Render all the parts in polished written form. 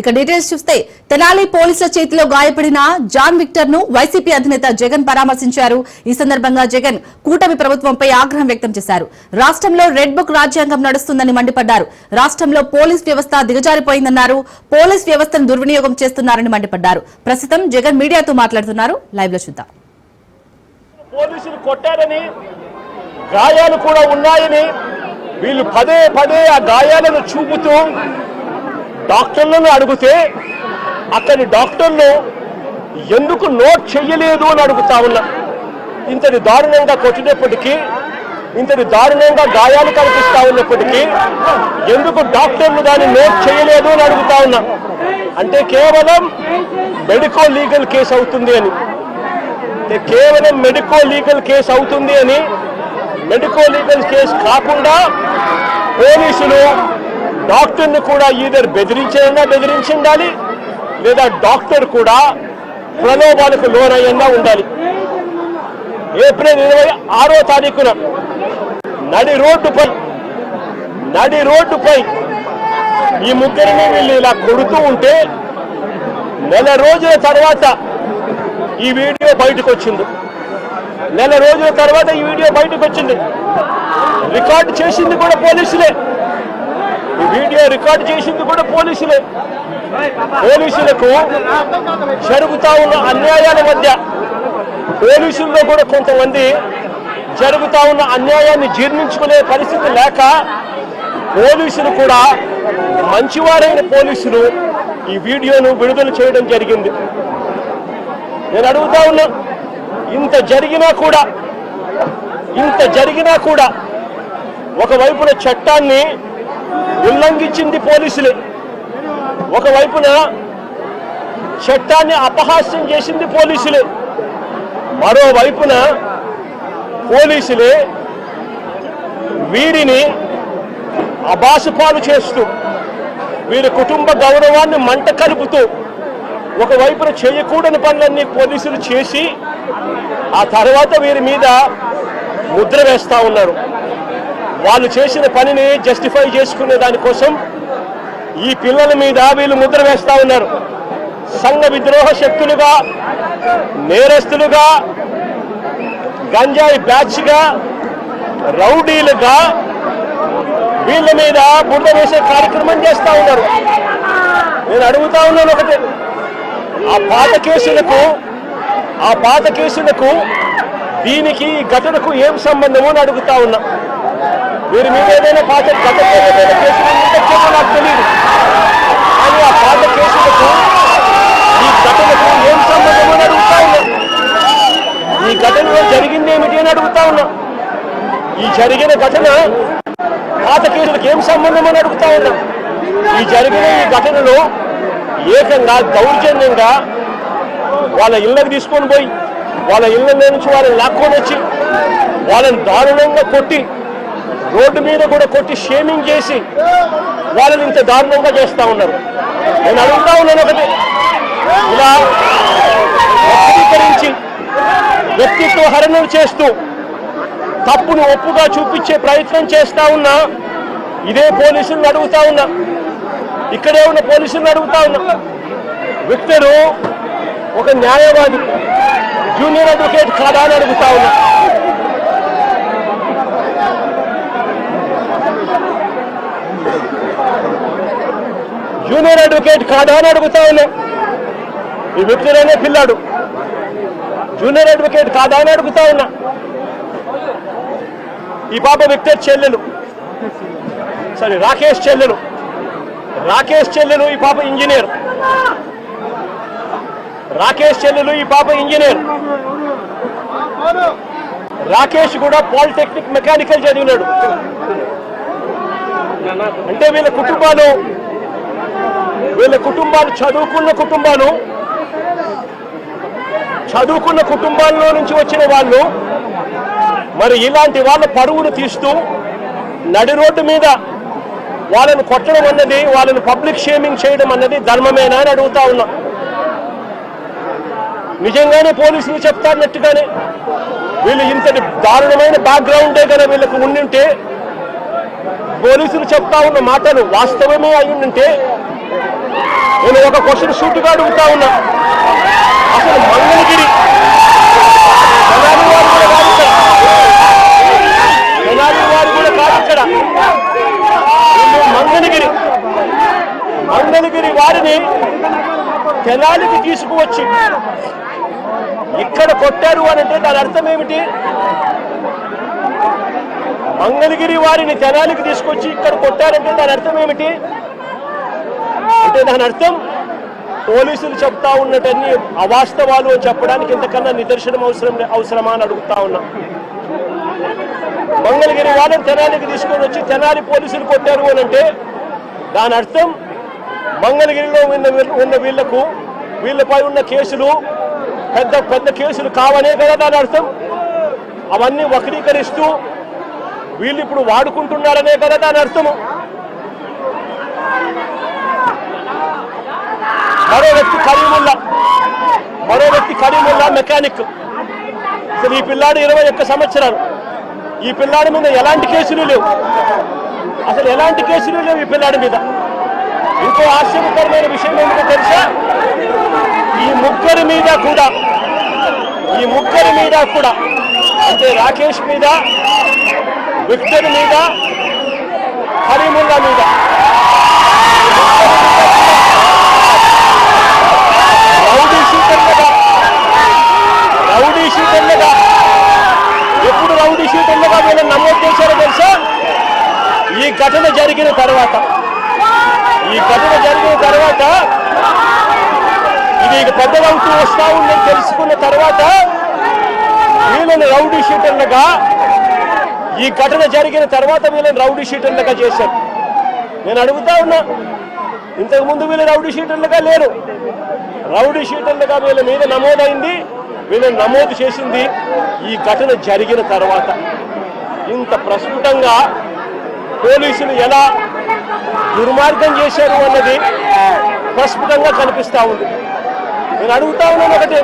ఇక డీటెయిల్స్ చూస్తే తెనాలి పోలీసుల చేతిలో గాయపడిన జాన్ విక్టర్ ను వైసీపీ అధినేత జగన్ పరామర్శించారు. ఈ సందర్భంగా జగన్ కూటమి ప్రభుత్వంపై ఆగ్రహం వ్యక్తం చేశారు. రాష్ట్రంలో రెడ్ బుక్ రాజ్యాంగం నడుస్తుందని మండిపడ్డారు. రాష్ట్రంలో పోలీస్ వ్యవస్థ దిగజారిపోయిందన్నారు. పోలీస్ వ్యవస్థను దుర్వినియోగం చేస్తున్నారని మండిపడ్డారు. ప్రస్తుతం జగన్ మీడియాతో మాట్లాడుతున్నారు. లైవ్ లో చూద్దాం. పోలీసులు కొట్టారని, గాయాలు కూడా ఉన్నాయని వీళ్ళు పదే పదే ఆ గాయాలను చూపుతూ డాక్టర్లను అడిగితే అక్కడి డాక్టర్లు ఎందుకు నోట్ చెయ్యలేదు అని అడుగుతా ఉన్నా. ఇంతటి దారుణంగా కొట్టినప్పటికీ, ఇంతటి దారుణంగా గాయాలు కనిపిస్తా ఉన్నప్పటికీ ఎందుకు డాక్టర్లు దాన్ని నోట్ చేయలేదు అని అడుగుతా ఉన్నా. అంటే కేవలం మెడికో లీగల్ కేసు అవుతుంది అని, కేవలం మెడికో లీగల్ కేసు అవుతుంది అని, మెడికో లీగల్ కేసు కాకుండా పోలీసులు డాక్టర్ని కూడా ఈధర్ బెదిరించాలి, లేదా డాక్టర్ కూడా ప్రలోభాలకు లోనయ్యన్నా ఉండాలి. ఏప్రిల్ 26వ తారీఖున నడి రోడ్డుపై ఈ ముగ్గురిని వీళ్ళు ఇలా కొడుతూ ఉంటే నెల రోజుల తర్వాత ఈ వీడియో బయటకు వచ్చింది. రికార్డు చేసింది కూడా పోలీసులే. ఈ వీడియో రికార్డు చేసింది కూడా పోలీసులే. పోలీసులకు జరుగుతా ఉన్న అన్యాయాల మధ్య పోలీసుల్లో కూడా కొంతమంది జరుగుతా ఉన్న అన్యాయాన్ని జీర్ణించుకునే పరిస్థితి లేక పోలీసులు కూడా, మంచివారైన పోలీసులు ఈ వీడియోను విడుదల చేయడం జరిగింది. నేను అడుగుతా ఉన్నా, ఇంత జరిగినా కూడా ఒకవైపున చట్టాన్ని ఉల్లంఘించింది పోలీసులే, ఒకవైపున చట్టాన్ని అపహాస్యం చేసింది పోలీసులే, మరోవైపున పోలీసులే వీరిని అబాసుపాలు చేస్తూ, వీరి కుటుంబ గౌరవాన్ని మంట కలుపుతూ ఒకవైపున చేయకూడని పనులన్నీ పోలీసులు చేసి ఆ తర్వాత వీరి మీద ముద్ర వేస్తూ ఉన్నారు. వాళ్ళు చేసిన పనిని జస్టిఫై చేసుకునే దానికోసం ఈ పిల్లల మీద వీళ్ళు ముద్ర వేస్తూ ఉన్నారు. సంఘ విద్రోహ శక్తులుగా, నేరస్తులుగా, గంజాయి బ్యాచ్గా, రౌడీలుగా వీళ్ళ మీద బురద వేసే కార్యక్రమం చేస్తూ ఉన్నారు. నేను అడుగుతా ఉన్నాను ఒకటే, ఆ పాత కేసులకు దీనికి ఘటనకు ఏం సంబంధము అని అడుగుతా ఉన్నా. వీరి మీద ఏదైనా కేసులు నాకు తెలియదు, కానీ ఆ పాత కేసులకు ఈ ఘటనకు ఏం సంబంధము అని అడుగుతా ఉన్నా. ఈ ఘటనలో జరిగింది ఏమిటి అని అడుగుతా ఉన్నా. ఈ జరిగిన ఘటన పాత కేసులకు ఏం సంబంధం అని అడుగుతా ఉన్నా. ఈ ఘటనలో ఏకంగా దౌర్జన్యంగా వాళ్ళ ఇళ్ళకి తీసుకొని పోయి, వాళ్ళ ఇళ్ళ నుంచి వాళ్ళని లాక్కొని వచ్చి, వాళ్ళని దారుణంగా కొట్టి, రోడ్డు మీద కూడా కొట్టి షేమింగ్ చేసి వాళ్ళని ఇంత దారుణంగా చేస్తూ ఉన్నారు. నేను అడుగుతా ఉన్నాను ఒకటి, ఇలా వక్రీకరించి వ్యక్తిత్వ హరణం చేస్తూ తప్పును ఒప్పుగా చూపించే ప్రయత్నం చేస్తా ఉన్నా ఇదే పోలీసులను అడుగుతా ఉన్నా, ఇక్కడే ఉన్న పోలీసులను అడుగుతా ఉన్నా. విక్టరు ఒక న్యాయవాది, జూనియర్ అడ్వకేట్ కాదా అని అడుగుతా ఉన్నా. జూనియర్ అడ్వకేట్ కాదా అని అడుగుతా ఉన్నా. ఈ విక్టర్ అనే పిల్లాడు జూనియర్ అడ్వకేట్ కాదా అని అడుగుతా ఉన్నా. ఈ పాప విక్టర్ చెల్లెలు, రాకేష్ చెల్లెలు, ఈ పాప ఇంజనీర్. రాకేష్ కూడా పాలిటెక్నిక్ మెకానికల్ చదివినాడు. అంటే వీళ్ళ కుటుంబాలు చదువుకున్న కుటుంబాల్లో నుంచి వచ్చిన వాళ్ళు మరి ఇలాంటి వాళ్ళ పరువును తీస్తూ నడి రోడ్డు మీద వాళ్ళను కొట్టడం అన్నది, వాళ్ళను పబ్లిక్ షేమింగ్ చేయడం అన్నది ధర్మమేనా అని అడుగుతా ఉన్నా. నిజంగానే పోలీసులు చెప్తారన్నట్టుగానే వీళ్ళు ఇంతటి దారుణమైన బ్యాక్గ్రౌండే కదా వీళ్ళకు ఉండింటే, పోలీసులు చెప్తా ఉన్న మాటలు వాస్తవమే అయి ఉంటే నేను ఒక క్వశ్చన్ సూటిగా అడుగుతా ఉన్నా, అసలు మంగళగిరి తెనాలి వారు కూడా కాదు ఇక్కడ, తెనాలి వారు కూడా కాదు ఇక్కడ, మంగళగిరి వారిని తెనాలికి తీసుకువచ్చి ఇక్కడ కొట్టారు అని అంటే దాని అర్థం ఏమిటి? మంగళగిరి వారిని తెనాలికి తీసుకొచ్చి ఇక్కడ కొట్టారంటే దాని అర్థం ఏమిటి? అంటే దాని అర్థం పోలీసులు చెప్తా ఉన్నటన్ని అవాస్తవాలు అని చెప్పడానికి ఇంతకన్నా నిదర్శనం అవసరమా అని అడుగుతా ఉన్నా. మంగళగిరి వారిని తెనాలికి తీసుకొని వచ్చి తెనాలి పోలీసులు కొట్టారు అని అంటే దాని అర్థం మంగళగిరిలో ఉన్న వీళ్ళపై ఉన్న కేసులు పెద్ద కేసులు కావనే కదా దాని అర్థం. అవన్నీ వక్రీకరిస్తూ వీళ్ళు ఇప్పుడు వాడుకుంటున్నారనే కదా దాని అర్థము. మరో వ్యక్తి కరీముల్లా మెకానిక్. అసలు ఈ పిల్లాడు 21 సంవత్సరాలు. ఈ పిల్లాడి మీద ఎలాంటి కేసులు లేవు, అసలు ఎలాంటి కేసులు లేవు ఈ పిల్లాడి మీద. ఇంకో ఆశ్చర్యకరమైన విషయం ఏమిటో తెలుసా? ఈ ముగ్గురి మీద కూడా అంటే రాకేష్ మీద, విక్టర్ మీద, కరీముల్లా మీద రౌడీ షీటర్లుగా ఎప్పుడు రౌడీ షీటర్లుగా వీళ్ళని నమోదు చేశారో తెలుసా? ఈ ఘటన జరిగిన తర్వాత ఇది పెద్దదవుతూ వస్తా ఉందని తెలుసుకున్న తర్వాత వీళ్ళని రౌడీ షీటర్లుగా, ఈ ఘటన జరిగిన తర్వాత వీళ్ళని రౌడీ షీటర్లుగా చేశారు. నేను అడుగుతా ఉన్నా, ఇంతకుముందు వీళ్ళు రౌడీ షీటర్లుగా లేరు. రౌడీ షీటర్లుగా వీళ్ళ మీద నమోదైంది, వీళ్ళని నమోదు చేసింది ఈ ఘటన జరిగిన తర్వాత. ఇంత ప్రస్ఫుటంగా పోలీసులు ఎలా దుర్మార్గం చేశారు అన్నది ప్రస్ఫుటంగా కనిపిస్తా ఉంది. నేను అడుగుతా ఉన్నాను ఒకటి,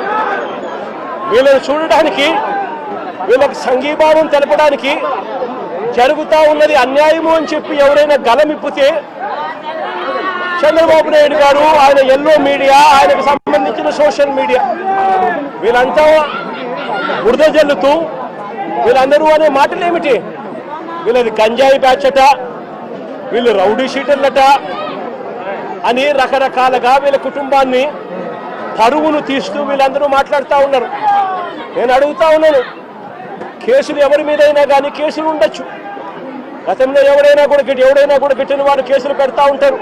వీళ్ళని చూడడానికి, వీళ్ళకి సంఘీభావం తెలపడానికి జరుగుతా ఉన్నది అన్యాయము అని చెప్పి ఎవరైనా గలమిప్పితే చంద్రబాబు నాయుడు గారు, ఆయన ఎల్లో మీడియా, ఆయనకు సంబంధించిన సోషల్ మీడియా వీళ్ళంతా బురద జల్లుతూ వీళ్ళందరూ అనే మాటలు ఏమిటి? వీళ్ళది గంజాయి బ్యాచ్ అట, వీళ్ళు రౌడీ షీటర్లట అని రకరకాలుగా వీళ్ళ కుటుంబాన్ని పరువును తీస్తూ వీళ్ళందరూ మాట్లాడుతూ ఉన్నారు. నేను అడుగుతా ఉన్నాను, కేసులు ఎవరి మీదైనా కానీ కేసులు ఉండొచ్చు. గతంలో ఎవడైనా కూడా గిట్టిన వారు కేసులు పెడతా ఉంటారు.